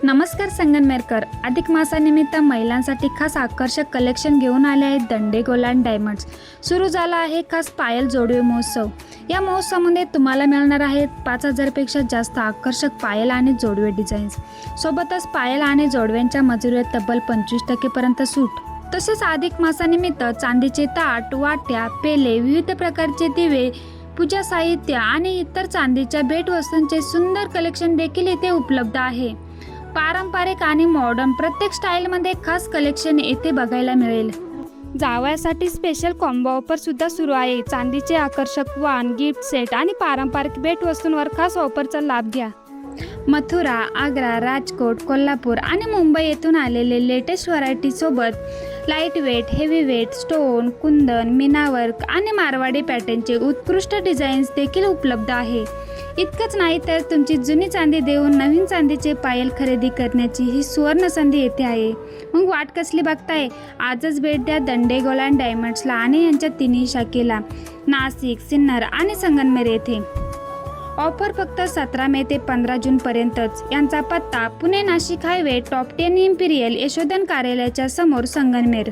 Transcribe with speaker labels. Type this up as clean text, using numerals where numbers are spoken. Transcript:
Speaker 1: नमस्कार संगमनेरकर. अधिक मासानिमित्त महिलांसाठी खास आकर्षक कलेक्शन घेऊन आले आहेत दंडे गोल्ड डायमंड्स. सुरू झाला आहे खास पायल जोडवे महोत्सव. या महोत्सवामध्ये तुम्हाला मिळणार आहेत 5,000 पेक्षा जास्त आकर्षक पायल आणि जोडवे डिझाईन्स. सोबतच पायल आणि जोडव्यांच्या मजुरीवर तब्बल 25% पर्यंत सूट. तसेच अधिक मासानिमित्त चांदीचे ताट, वाट्या, पेले, विविध प्रकारचे दिवे, पूजा साहित्य आणि इतर चांदीच्या भेटवस्तूंचे सुंदर कलेक्शन देखील इथे उपलब्ध आहे. पारंपरिक आणि मॉडर्न प्रत्येक स्टाईलमध्ये खास कलेक्शन येथे बघायला मिळेल. जावयासाठी स्पेशल कॉम्बो ऑफर सुद्धा सुरू आहे. चांदीचे आकर्षक वाण, गिफ्ट सेट आणि पारंपरिक भेटवस्तूंवर खास ऑफरचा लाभ घ्या. मथुरा, आग्रा, राजकोट, कोल्हापूर आणि मुंबई येथून आलेले लेटेस्ट व्हरायटी सोबत light weight, heavy weight, stone, kundan, मीनावर्क आणि मारवाडी पॅटर्नचे उत्कृष्ट डिझाईन्स देखील उपलब्ध आहे. इतकंच नाही तर तुमची जुनी चांदी देऊन नवीन चांदीचे पायल खरेदी करण्याची ही सुवर्ण संधी येथे आहे. मग वाट कसली बघताय? आजच भेट द्या दंडे गोल्ड डायमंड्सला आणि यांच्या तिन्ही शाखेला नाशिक, सिन्नर आणि संगमनेर येथे. ऑफर फक्त 17 मे ते 15 जूनपर्यंतच. यांचा पत्ता Pune Nashik highway top 10 Imperial Yashodhan कार्यालयाच्या समोर संगमनेर.